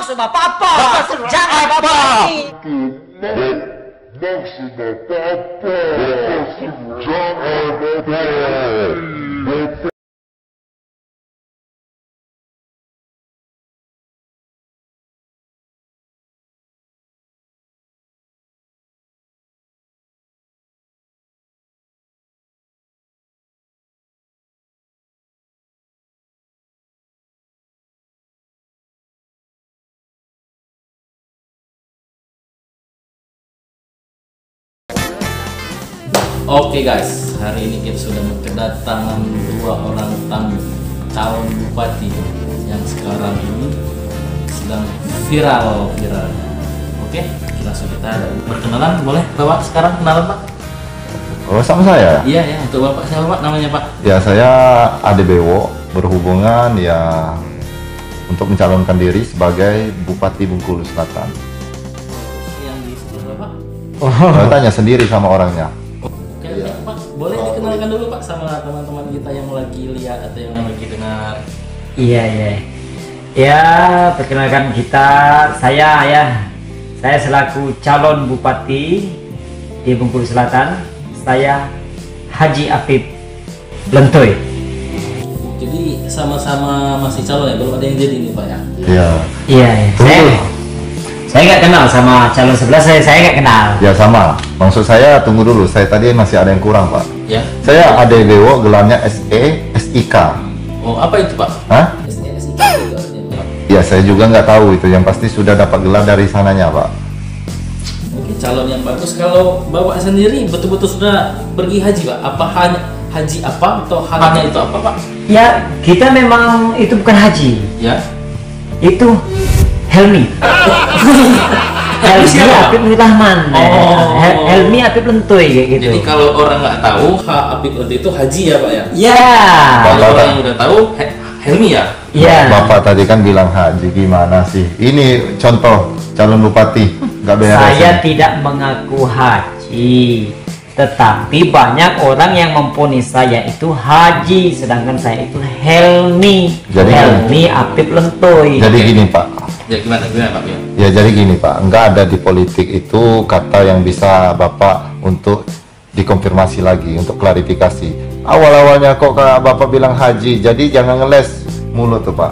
Maksud Bapak apa? Jangan Bapak ini. Maksud Bapak apa? Jangan Bapak. Oke guys, hari ini kita sudah kedatangan dua orang tamu calon bupati yang sekarang ini sedang viral-viralnya. Oke, langsung kita berkenalan. Boleh Bapak sekarang kenalan Pak? Oh, sama saya? Iya ya, untuk Bapak siapa Pak namanya Pak? Ya, saya Ade Bewo, berhubungan ya untuk mencalonkan diri sebagai Bupati Bengkulu Selatan. Yang di sebelah Bapak? Saya tanya sendiri sama orangnya. Oke, Pak, boleh dikenalkan dulu Pak sama teman-teman kita yang lagi lihat atau yang lagi dengar. Iya. Ya, perkenalkan saya selaku calon bupati di Bengkulu Selatan. Saya Haji Apip Lentoy. Jadi sama-sama masih calon ya, belum ada yang jadi nih Pak ya? Iya. Iya. Saya nggak kenal sama calon sebelah saya nggak kenal. Ya sama. Maksud saya tunggu dulu. Saya tadi masih ada yang kurang Pak. Ya. Saya Ade Bewo, gelarnya SIK. Oh, apa itu Pak? Hah? SIK itu artinya Pak. Ya saya juga nggak tahu itu. Yang pasti sudah dapat gelar dari sananya Pak. Oke, calon yang bagus. Kalau Bapak sendiri betul-betul sudah pergi haji Pak? Apa hanya haji apa atau hanya itu apa Pak? Ya, kita memang itu bukan haji. Ya. Itu Helmi. Helmi Apip Rahman. Helmi Apip Lentoy kayak gitu. Jadi kalau orang nggak tahu, Apip Lentoy itu haji ya Pak ya? Ya. Kalau orang yang udah tahu, Helmi ya? Iya. Bapak tadi kan bilang haji, gimana sih? Ini contoh calon bupati nggak beres. Saya tidak mengaku haji, tetapi banyak orang yang memponis saya itu haji, sedangkan saya itu Helmi. Jadi Helmi Apip Lentoy. Jadi gini Pak. Ya gimana Pak ya? Ya jadi gini Pak, nggak ada di politik itu kata yang bisa Bapak untuk dikonfirmasi lagi, untuk klarifikasi. Awal-awalnya kok Bapak bilang haji, jadi jangan ngeles mulut tuh Pak.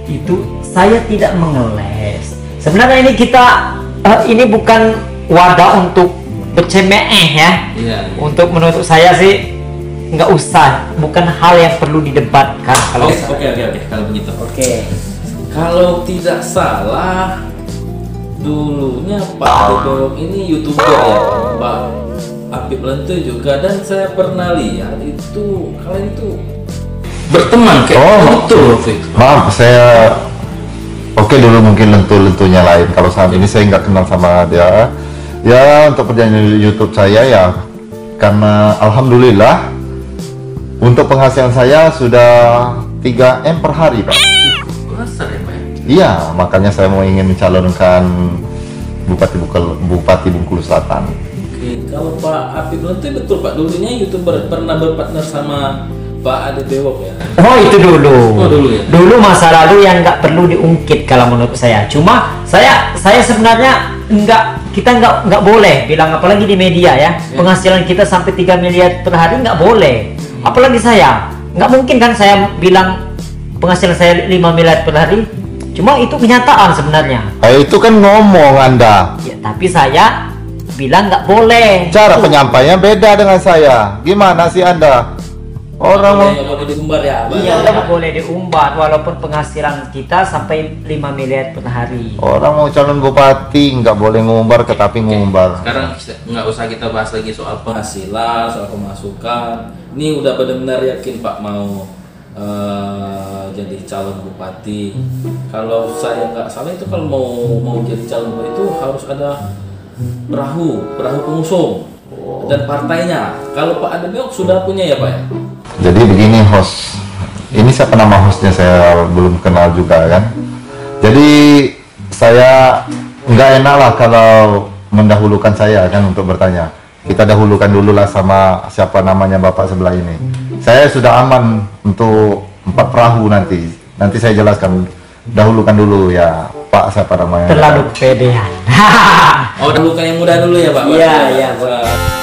Itu saya tidak mengeles. Sebenarnya ini ini bukan wadah untuk bercemeh ya. Iya. Untuk menurut saya sih nggak usah, bukan hal yang perlu didebatkan kalau Oke, kalau begitu. Oke. Kalau tidak salah, dulunya Pak Ade Bewo ini YouTuber ya, Pak Apip Lentoy juga, dan saya pernah lihat itu kalian itu berteman kayak betul waktu itu. Maaf, saya oke dulu mungkin lentu-lentunya lain. Kalau saat ini saya nggak kenal sama dia. Ya untuk perjalanan YouTube saya ya, karena alhamdulillah untuk penghasilan saya sudah 3M per hari Pak. Besar ya Pak ya? Iya, makanya saya mau ingin mencalonkan Bupati Bengkulu Selatan. Oke, kalau Pak Apip Lentoy betul Pak, dulunya YouTuber, pernah berpartner sama Pak Ade Bewo ya? Oh itu dulu. Oh dulu ya? Dulu masa lalu yang nggak perlu diungkit kalau menurut saya. Cuma saya sebenarnya kita nggak boleh bilang, apalagi di media ya. Penghasilan kita sampai 3 miliar per hari nggak boleh. Apalagi saya, nggak mungkin kan saya bilang penghasilan saya 5 miliar per hari. Cuma itu kenyataan sebenarnya. Itu kan ngomong Anda. Ya, tapi saya bilang nggak boleh. Cara penyampaiannya beda dengan saya. Gimana sih Anda? Orang mau... Nggak boleh diumbar ya? Iya, nggak boleh diumbar walaupun penghasilan kita sampai 5 miliar per hari. Orang mau calon bupati nggak boleh ngumbar, tetapi ngumbar. Sekarang nggak usah kita bahas lagi soal penghasilan, soal pemasukan. Ini udah benar-benar yakin Pak mau jadi calon bupati. Kalau saya nggak salah itu kalau mau jadi calon bupati itu harus ada perahu pengusung dan partainya. Kalau Pak Ade Bewo sudah punya ya Pak ya? Jadi begini host, ini siapa nama hostnya saya belum kenal juga kan. Jadi saya nggak enak lah kalau mendahulukan saya kan untuk bertanya. Kita dahulukan dulu lah sama siapa namanya Bapak sebelah ini. Saya sudah aman untuk 4 perahu nanti. Nanti saya jelaskan dahulukan dulu ya Pak, siapa namanya? Terlalu kepedean. Oh, dahulukan yang muda dulu ya Pak? Iya, Berarti, iya, Pak.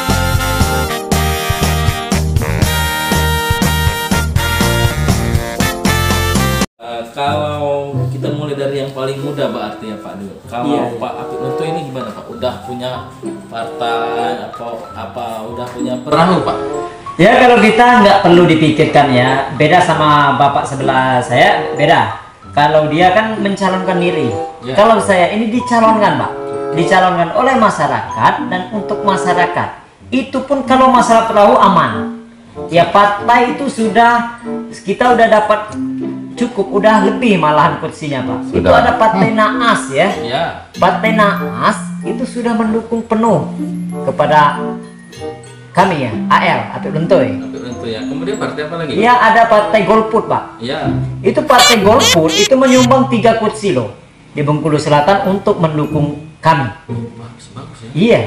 Kalau kita mulai dari yang paling muda berarti ya Pak dulu. Kalau Iya, iya. Pak Apik Lunto ini gimana Pak? Udah punya partai apa udah punya perahu Pak? Ya kalau kita nggak perlu dipikirkan ya, beda sama bapak sebelah saya, beda. Kalau dia kan mencalonkan diri, Ya. kalau saya ini dicalonkan Pak, dicalonkan oleh masyarakat dan untuk masyarakat. Itu pun kalau masalah perahu aman. Ya partai itu sudah, kita udah dapat cukup, udah lebih malahan kursinya Pak. Itu Sudah. ada partai Naas ya. Ya. Partai Naas itu sudah mendukung penuh kepada kami ya, AL Apik Lunto ya. Apik Lunto ya. Kemudian partai apa lagi? Ya ada partai Golput Pak. Ya. Itu partai Golput itu menyumbang 3 kursi loh di Bengkulu Selatan untuk mendukung kami. Bagus ya. Iya.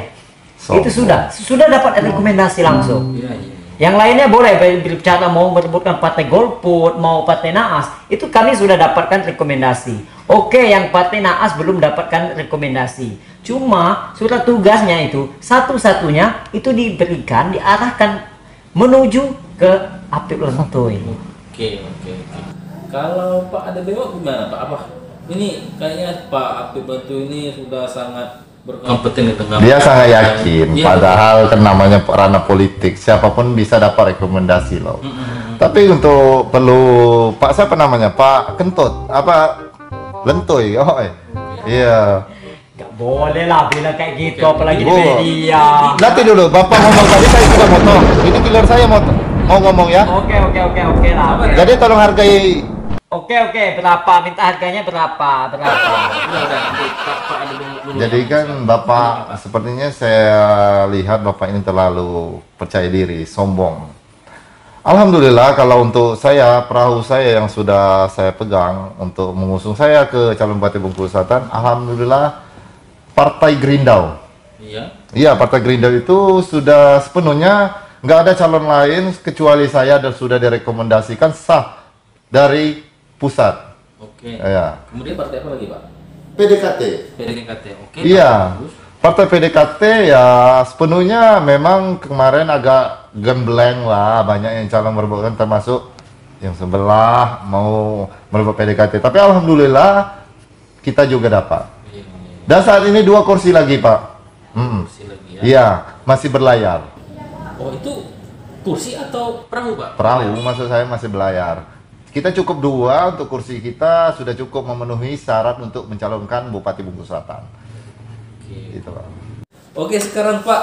Sombong. Itu sudah dapat rekomendasi langsung. Iya iya. Yang lainnya boleh berbicara mau merebutkan partai Golput, mau partai Naas, itu kami sudah dapatkan rekomendasi. Oke, yang partai Naas belum dapatkan rekomendasi. Cuma surat tugasnya itu satu-satunya itu diberikan, diarahkan menuju ke Apik Lunto ini. Oke. Kalau Pak ada Dewa gimana Pak? Apa? Ini kayaknya Pak Apik Lunto ini sudah sangat berkompeten di tengah. Dia sangat yakin, Iya, padahal kan namanya ranah politik, siapapun bisa dapat rekomendasi loh. Tapi untuk perlu Pak siapa namanya? Pak Kentut, apa Lentoy? Oh, iya. Gak boleh lah bilang kayak gitu, Oke. apalagi di Oh. media. Nanti dulu, Bapak ngomong tadi saya sudah motong. Ini killer saya mau ngomong ya. Oke lah. Oke. Jadi tolong hargai. Oke, berapa? Minta harganya berapa? Udah nanti Pak ada dulu. Jadi kan Bapak sepertinya saya lihat Bapak ini terlalu percaya diri, sombong. Alhamdulillah kalau untuk saya, perahu saya yang sudah saya pegang untuk mengusung saya ke calon Bupati Bengkulu Selatan, alhamdulillah Partai Gerindau. Iya. Iya, Partai Gerindau itu sudah sepenuhnya nggak ada calon lain kecuali saya dan sudah direkomendasikan sah dari pusat. Oke. Ya. Kemudian partai apa lagi Pak? PDKT. PDKT. Oke. Iya. bagus. Partai PDKT ya sepenuhnya memang kemarin agak gembleng lah, banyak yang calon merebutkan termasuk yang sebelah mau merebut PDKT. Tapi alhamdulillah kita juga dapat. Iya. Dan saat ini 2 kursi lagi Pak. Kursi lagi ya. Iya, masih berlayar. Oh itu kursi atau perahu Pak? Perahu maksud saya masih berlayar. Kita cukup 2 untuk kursi kita sudah cukup memenuhi syarat untuk mencalonkan Bupati Bengkulu Selatan. Oke. Gitu Pak. Oke sekarang Pak,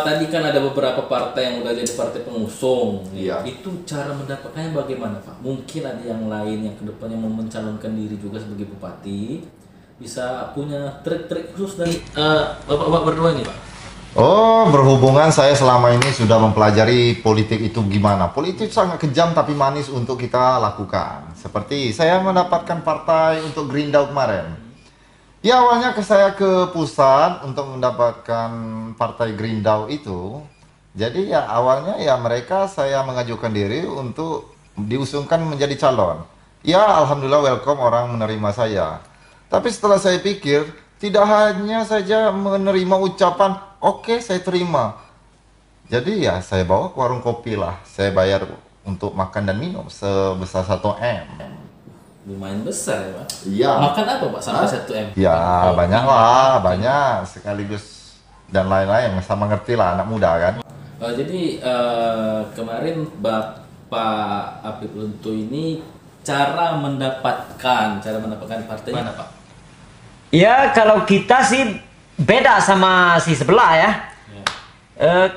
tadi kan ada beberapa partai yang udah jadi partai pengusung. Iya. Itu cara mendapatkannya bagaimana Pak? Mungkin ada yang lain yang kedepannya mau mencalonkan diri juga sebagai bupati, bisa punya trik-trik khusus dari bapak-bapak berdua ini Pak? Oh, berhubungan saya selama ini sudah mempelajari politik itu gimana. Politik sangat kejam tapi manis untuk kita lakukan. Seperti saya mendapatkan partai untuk Gerindau kemarin. Ya awalnya saya ke pusat untuk mendapatkan partai Gerindau itu. Jadi ya awalnya ya mereka saya mengajukan diri untuk diusungkan menjadi calon. Ya alhamdulillah welcome orang menerima saya. Tapi setelah saya pikir tidak hanya saja menerima ucapan oke, saya terima. Jadi ya saya bawa ke warung kopi lah. Saya bayar untuk makan dan minum sebesar 1 M. Lumayan besar ya Pak? Iya. Makan apa Pak sampai 1 M? Ya banyak lah, banyak sekaligus dan lain-lain. Sama ngerti lah anak muda kan. Jadi kemarin Bapak Apik Lunto ini cara mendapatkan partai mana Pak? Ya kalau kita sih beda sama si sebelah ya. Ya.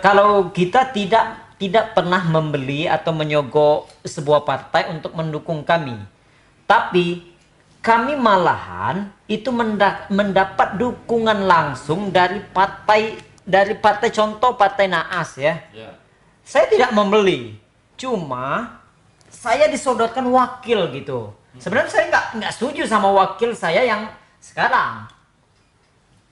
Kalau kita tidak pernah membeli atau menyogok sebuah partai untuk mendukung kami, tapi kami malahan itu mendapat dukungan langsung dari partai contoh partai Naas ya. Ya. Saya tidak membeli, cuma saya disodorkan wakil gitu. Sebenarnya saya nggak setuju sama wakil saya yang sekarang.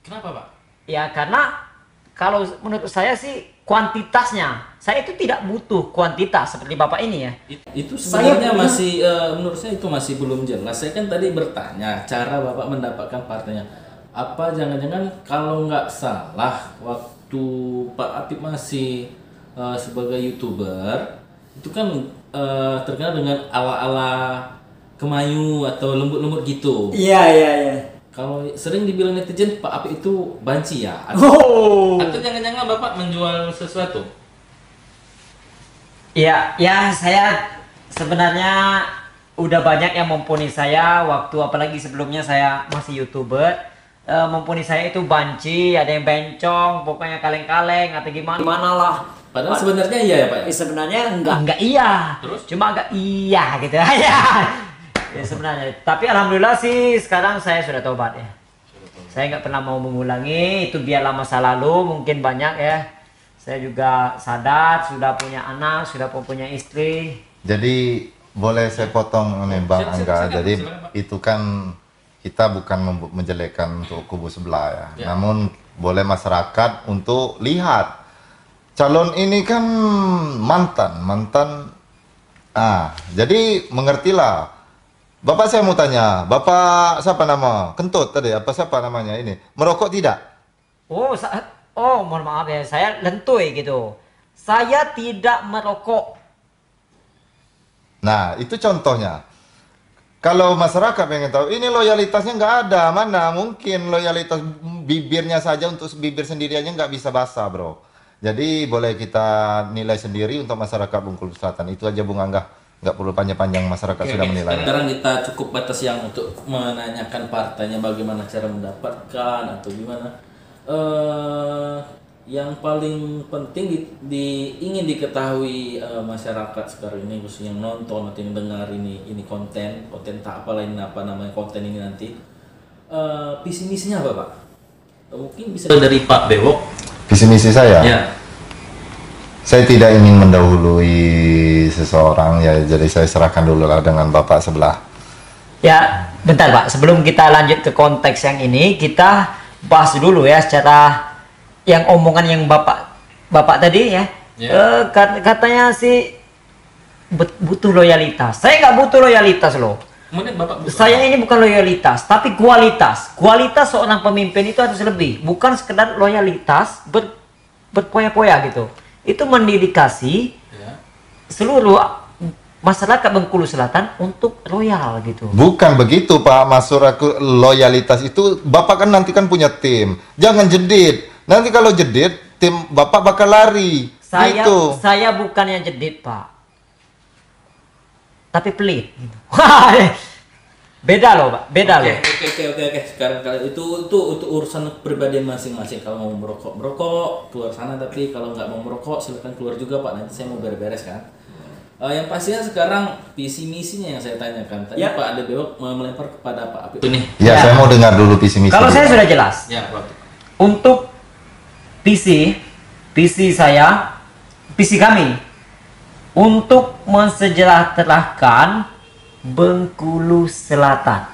Kenapa Pak? Ya karena kalau menurut saya sih kuantitasnya. Saya itu tidak butuh kuantitas seperti Bapak ini ya. Itu sebenarnya masih menurut saya itu masih belum jelas. Saya kan tadi bertanya cara Bapak mendapatkan partainya. Apa jangan-jangan kalau nggak salah waktu Pak Apip masih sebagai YouTuber itu kan terkenal dengan ala-ala Kemayu atau lembut-lembut gitu. Iya. Kalau sering dibilang netizen Pak Apip itu banci ya? Atau jangan-jangan Bapak menjual sesuatu? Ya, saya sebenarnya udah banyak yang mumpuni saya waktu apalagi sebelumnya saya masih YouTuber. Mumpuni saya itu banci, ada yang bencong, pokoknya kaleng-kaleng atau gimana lah. Padahal sebenarnya iya ya Pak? Sebenarnya enggak iya. Terus? Cuma enggak iya gitu ya. Ya sebenarnya. Tapi alhamdulillah sih sekarang saya sudah tobat ya. Saya nggak pernah mau mengulangi, itu biarlah masa lalu, mungkin banyak ya. Saya juga sadar, sudah punya anak, sudah punya istri. Jadi boleh saya potong nih Bang Angga. Jadi silakan, Pak. itu kan kita bukan menjelekkan untuk kubu sebelah ya. Namun boleh masyarakat untuk lihat calon ini kan mantan. Jadi mengertilah. Bapak saya mau tanya, Bapak siapa nama? Kentut tadi, apa siapa namanya ini? Merokok tidak? Mohon maaf ya, saya lentuy gitu. Saya tidak merokok. Nah, itu contohnya. Kalau masyarakat pengen tahu, ini loyalitasnya nggak ada. Mana mungkin loyalitas bibirnya saja untuk bibir sendiri aja nggak bisa basah, bro. Jadi boleh kita nilai sendiri untuk masyarakat Bengkulu Selatan. Itu aja Bung Angga. Nggak perlu panjang-panjang, masyarakat sudah menilai. Sekarang kita cukup batas yang untuk menanyakan partainya bagaimana cara mendapatkan atau gimana. Yang paling penting ingin diketahui masyarakat sekarang ini, khususnya yang nonton atau yang dengar ini konten tak apa lain apa namanya konten ini nanti visi misinya apa Pak? Mungkin bisa dari Pak Bewok. Visi misi saya. Ya. Saya tidak ingin mendahului seseorang ya, jadi saya serahkan dulu lah dengan Bapak sebelah. Ya, bentar Pak, sebelum kita lanjut ke konteks yang ini, kita bahas dulu ya secara yang omongan yang Bapak tadi ya. Katanya sih butuh loyalitas. Saya nggak butuh loyalitas loh. Saya ini bukan loyalitas, tapi kualitas. Kualitas seorang pemimpin itu harus lebih, bukan sekedar loyalitas berpoya-poya gitu. Itu mendedikasi seluruh masyarakat Bengkulu Selatan untuk loyal gitu. Bukan begitu Pak, masyarakat loyalitas itu Bapak kan nanti kan punya tim. Jangan jedit. Nanti kalau jedit, tim Bapak bakal lari. Saya bukan yang jedit Pak, tapi pelit. Gitu. Beda loh Pak, beda loh. Oke. Sekarang kalau itu urusan pribadi masing-masing. Kalau mau merokok keluar sana, tapi kalau nggak mau merokok silakan keluar juga Pak. Nanti saya mau beres-beres kan. Yang pastinya sekarang visi misinya yang saya tanyakan. Tadi Pak Ade Bewok melempar kepada Pak Apip ini. Ya, saya mau dengar dulu visi misi. Kalau saya sudah jelas. Ya, Pak. Untuk visi kami untuk mensejahterakan Bengkulu Selatan.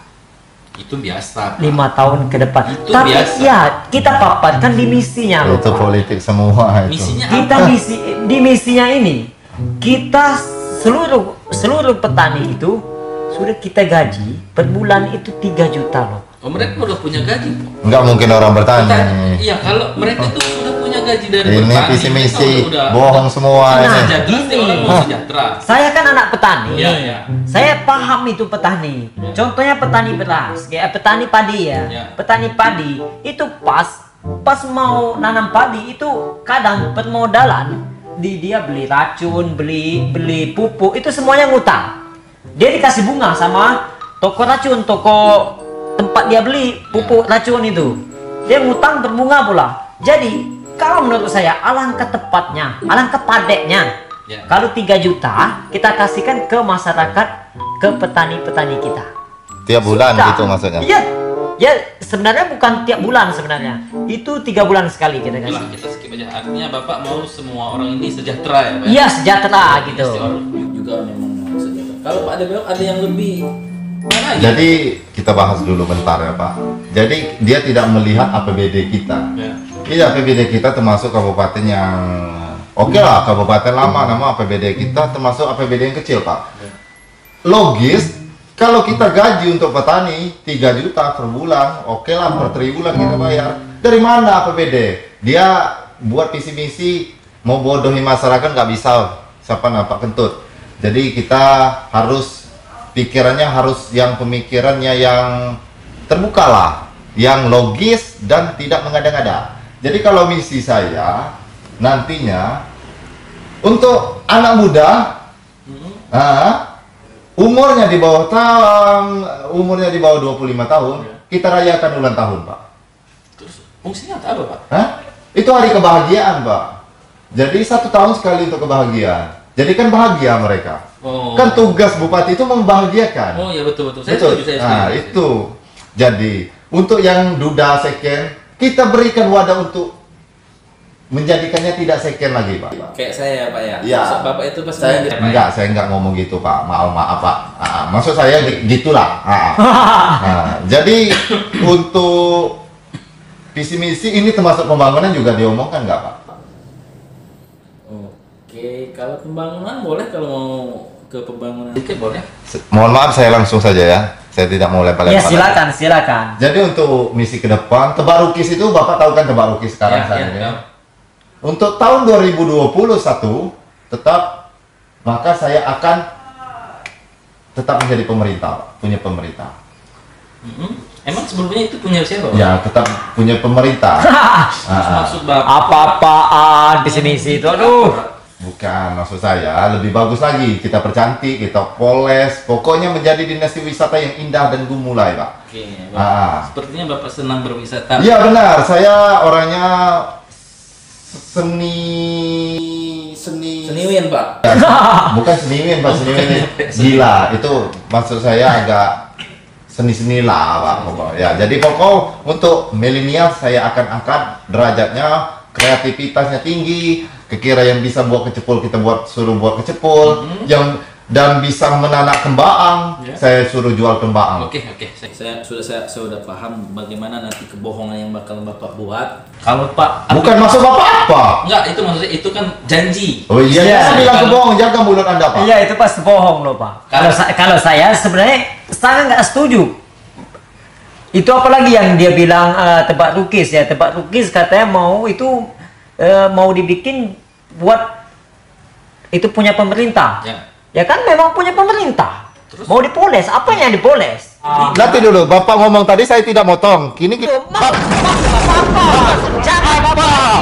Itu biasa. 5 tahun ke depan. Itu tapi biasa. ya kita paparkan di misinya loh. Itu Pak. politik semua itu. Misinya Kita apa? di misinya ini kita seluruh petani itu sudah kita gaji per bulan itu 3 juta loh. Oh, mereka udah punya gaji. Nggak mungkin orang bertani. Iya, kalau mereka tuh sudah punya gaji dari Ini bertani, visi misi udah bohong semua ini. sejahtera, setiap orang mau sejahtera. Saya kan anak petani. Iya. Saya paham itu petani. Contohnya petani beras, kayak petani padi ya. Iya. Petani padi itu pas mau nanam padi itu kadang permodalan dia beli racun, beli pupuk, itu semuanya ngutang. Dia dikasih bunga sama toko racun, toko tempat dia beli pupuk racun itu. Dia ngutang berbunga pula. Jadi kalau menurut saya alangkah tepatnya, alangkah padeknya kalau 3 juta kita kasihkan ke masyarakat, ke petani-petani kita. Tiap bulan gitu maksudnya. Iya. Ya sebenarnya bukan tiap bulan sebenarnya. Itu 3 bulan sekali kita kasih. Itulah, kita skip aja. Artinya Bapak mau semua orang ini sejahtera ya Pak? Iya, sejahtera gitu. Pasti orang juga memang mau sejahtera. Kalau Pak Ade Bewok ada yang lebih mana aja? Jadi kita bahas dulu bentar ya Pak. Jadi dia tidak melihat APBD kita. Ya. Iya, APBD kita termasuk kabupaten yang oke lah, kabupaten lama, nama APBD kita termasuk APBD yang kecil, Pak. Logis, kalau kita gaji untuk petani 3 juta per bulan, oke lah, per triwulan kita bayar. Dari mana APBD? Dia buat visi misi mau bodohi masyarakat nggak bisa, siapa nampak kentut. Jadi kita harus pikirannya harus yang pemikirannya yang terbuka lah, yang logis dan tidak mengada-ngada. Jadi kalau misi saya nantinya untuk anak muda, umurnya di bawah 25 tahun, kita rayakan ulang tahun, Pak. Terus fungsinya apa, Pak? Itu hari kebahagiaan, Pak. Jadi 1 tahun sekali untuk kebahagiaan. Jadi kan bahagia mereka. Kan tugas bupati itu membahagiakan. Oh ya, betul. Saya Betul. setuju. Itu. Jadi untuk yang duda seken, kita berikan wadah untuk menjadikannya tidak seken lagi, Pak. Kayak saya, Pak ya. Iya. Bapak itu pasti Saya enggak ngomong gitu, Pak. Maaf, Pak. Maksud saya gitulah. Jadi untuk visi misi ini termasuk pembangunan juga diomongkan nggak, Pak? Oke, kalau pembangunan boleh, kalau mau ke pembangunan sedikit boleh. Mohon maaf, saya langsung saja ya. Saya tidak mau lempar-lempar. Ya, silakan. Jadi untuk misi ke depan, Tebak Rukis itu Bapak tahu kan Tebak Rukis sekarang ini. Untuk tahun 2021 maka saya akan tetap menjadi pemerintah, Pak. Punya pemerintah. Emang sebelumnya itu punya siapa, Pak? Ya, tetap punya pemerintah. Maksud Bapak Apa-apaan visi misi itu, aduh. Bukan, maksud saya lebih bagus lagi, kita percantik, kita poles, pokoknya menjadi dinasti wisata yang indah dan gumulai, Pak. Oke, Bapak. Sepertinya Bapak senang berwisata. Iya benar, saya orangnya Seniwin, Pak. bukan seniwin, Pak. Seniwin gila, itu maksud saya agak seni-seni lah, Pak. Ya, jadi pokok untuk milenial saya akan angkat derajatnya, kreativitasnya tinggi. Kira yang bisa buat kecepul kita suruh buat kecepul, yang dan bisa menanak kembang, saya suruh jual kembang. Oke. Saya sudah paham bagaimana nanti kebohongan yang bakal Bapak buat. Kalau Pak Bukan maksud Bapak apa? Enggak, itu maksudnya itu kan janji. Oh iya, saya bilang kebohong, jaga mulut Anda, Pak. Iya, itu pasti bohong loh, Pak. Kalau saya sebenarnya sangat nggak setuju. Itu apalagi yang dia bilang Tebak Rukis ya, Tebak Rukis katanya mau mau dibikin buat itu punya pemerintah. Ya kan memang punya pemerintah. Terus? Mau dipoles, apa yang dipoles? Nanti dulu, Bapak ngomong tadi saya tidak motong. Kini Jangan Bapak.